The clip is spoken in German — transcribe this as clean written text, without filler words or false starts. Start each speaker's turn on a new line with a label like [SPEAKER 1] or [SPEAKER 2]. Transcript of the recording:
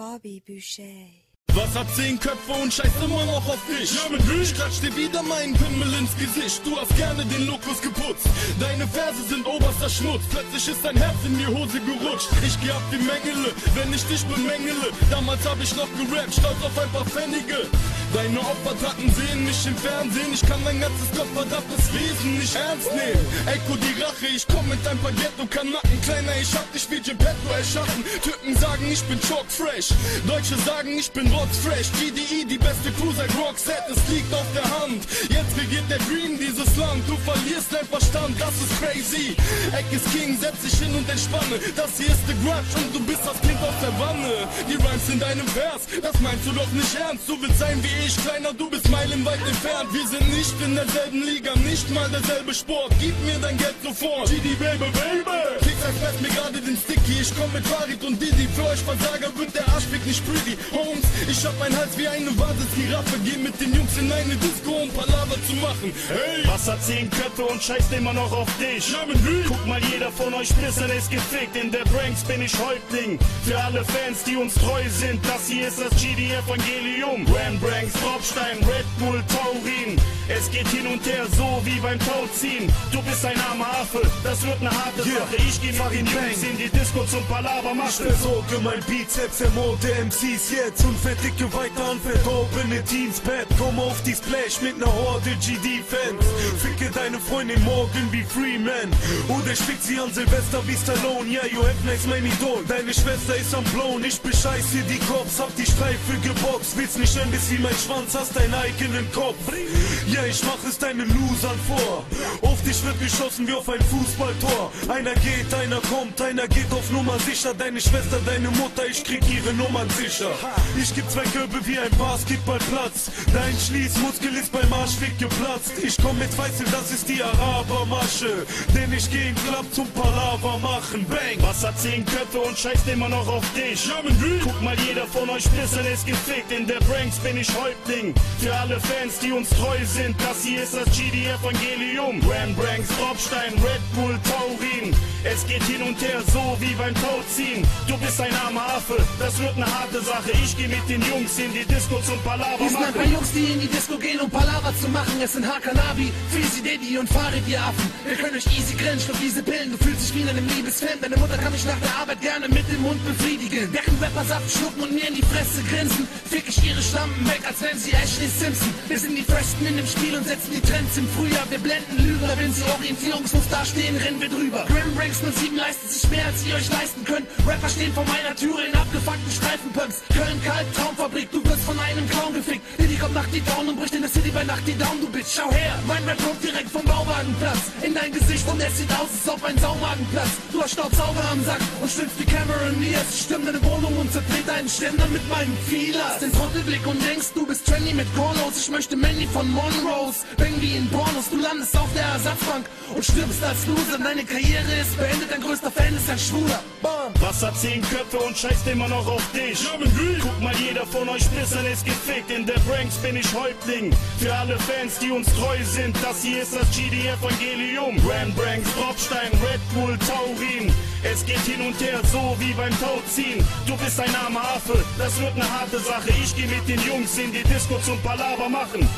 [SPEAKER 1] Bobby Boucher.
[SPEAKER 2] Was hat 10 Köpfe und scheißt immer noch auf dich? Ja, mit Milch klatsch dir wieder meinen Pimmel ins Gesicht. Du hast gerne den Lokus geputzt. Deine Verse sind oberster Schmutz. Plötzlich ist dein Herz in die Hose gerutscht. Ich geh ab wie Mengele, wenn ich dich bemängele. Damals hab ich noch gerappt, stolz auf ein paar Pfennige. Deine Opfertaten sehen mich im Fernsehen. Ich kann mein ganzes gottverdammtes Wesen nicht ernst nehmen. Echo die Rache, ich komm mit ein paar Ghetto-Kanacken. Kleiner, ich hab dich wie Geppetto erschaffen. Türken sagen, ich bin chalk-fresh. Deutsche sagen, ich bin rotzfresh. GDE, die beste Crew seit Roxette, es liegt auf der Hand. Jetzt regiert der Dream dieses Land. Du verlierst dein Verstand, das ist crazy. Eck ist King, setz dich hin und entspanne. Das hier ist The Grudge und du bist das Kind aus der Wanne. Die Rhymes in deinem Vers, das meinst du doch nicht ernst. Du willst sein wie ich, kleiner, du bist meilenweit entfernt. Wir sind nicht in derselben Liga, nicht mal derselbe Sport. Gib mir dein Geld sofort. GD Baby Baby. Kicks fährt mir gerade den Sticky. Ich komm mit Farid und Didi. Für euch Versager wird der Arschfick nicht pretty. Holmes, ich hab einen Hals wie eine Basisgiraffe. Geh mit den Jungs in eine Disco, um Palaver zu machen. Hey!
[SPEAKER 3] Was hat 10 Köpfe und scheißt immer noch auf dich?
[SPEAKER 2] Ja, mit Lügen.
[SPEAKER 3] Guck mal, jeder von euch Pissern ist gefickt. In der Branks bin ich Häuptling. Für alle Fans, die uns treu sind, das hier ist das GD-Evangelium. Branks, Tropfstein, Red Bull, Taurin. Es geht hin und her, so wie beim Tauziehen. Du bist ein armer Affe, das wird ne harte Sache. Ich geh mit den Jungs in die Disco zum Palaver machen.
[SPEAKER 4] Ich versorge mein Bizeps, ermorde MCs jetzt und verdicke weiter an verdorbene Teens Bett. Komm auf die Splash mit ner Horde GD-Fans. Ficke deine Freundin morgen wie Freeman. Oder ich fick sie an Silvester wie Stallone. Ja, you have nice, mein Idol. Deine Schwester ist am Blown. Ich bescheiß dir die Cops, hab die Streife geboxt. Willst nicht ein bisschen wie mein Schwanz, hast deinen eigenen Kopf. Ja, ich mach es deinen Losern vor. Auf dich wird geschossen wie auf ein Fußballtor. Einer geht, einer kommt, einer geht auf Nummer sicher. Deine Schwester, deine Mutter, ich krieg ihre Nummern sicher. Ich geb 2 Körbe wie ein Basketballplatz. Dein Schließmuskel ist beim Arschfick geplatzt. Ich komm mit Weißel, das ist die Arabermasche. Denn ich geh in Club zum Palaver machen. Bang!
[SPEAKER 3] Was hat 10 Köpfe und scheißt immer noch auf dich?
[SPEAKER 2] Ja, mit Lügen.
[SPEAKER 3] Guck mal, jeder von euch Pissern ist gefickt. In der Branks bin ich Häuptling. Für alle Fans, die uns treu sind, das hier ist das GD-Evangelium. Branks, Tropfstein, Red Bull, Taurin. Es geht hin und her, so wie beim Tauziehen. Du bist ein armer Affe, das wird ne harte Sache. Ich geh mit den Jungs in die Disco zum Palaver
[SPEAKER 5] Wir sind ein paar
[SPEAKER 3] machen.
[SPEAKER 5] Jungs, die in die Disco gehen, um Palaver zu machen. Es sind Hakanabi, Fizzy, Daddy und Farid, ihr Affen. Wir können euch easy grillen, schluck diese Pillen. Du fühlst dich wie in einem Liebesfilm. Deine Mutter kann mich nach der Arbeit gerne mit dem Mund befriedigen. Während Rapper Saft schlucken und mir in die Fresse grinsen, fick ich ihre Schlampen weg, als wären sie Ashley Simpson. Wir sind die Freshmen in dem Spiel und setzen die Trends im Frühjahr. Wir blenden Lügner, wenn sie orientierungslos dastehen, rennen wir drüber. Branks 07 leistet sich mehr, als ihr euch leisten könnt. Rapper stehen vor meiner Türe in abgefuckten Streifenpumps. Köln kalt, Traumfabrik, du wirst von einem Clown gefickt. Diddy kommt nach die Down und bricht in der City bei Nacht die Down, du Bitch. Schau her, mein Rap kommt direkt vom Bauwagenplatz in dein Gesicht und es sieht aus, als ob ein Saumagenplatz. Du hast Staubsauger am Sack und stimmst wie Cameron Diaz. Ich stimm deine Wohnung und zerdreht deinen Ständer mit meinem Feelers. Den Trottelblick und denkst, du bist trendy mit Cornos. Ich möchte Mandy von Monrose, bang wie in Pornos. Du landest auf der Ersatzbank und stirbst als Loser. Deine Karriere ist beendet, dein größter Fan ist ein Schwuler. Bam.
[SPEAKER 3] Was hat 10 Köpfe und scheißt immer noch auf dich?
[SPEAKER 2] Ja, mit Lügen.
[SPEAKER 3] Guck mal, jeder von euch Pissern ist gefickt. In der Branks bin ich Häuptling. Für alle Fans, die uns treu sind, das hier ist das GD-Evangelium. Branks, Tropfstein, Red Bull, Taurin. Es geht hin und her, so wie beim Tauziehen. Du bist ein armer Affe, das wird ne harte Sache. Ich geh mit den Jungs in die Disco zum Palaver machen.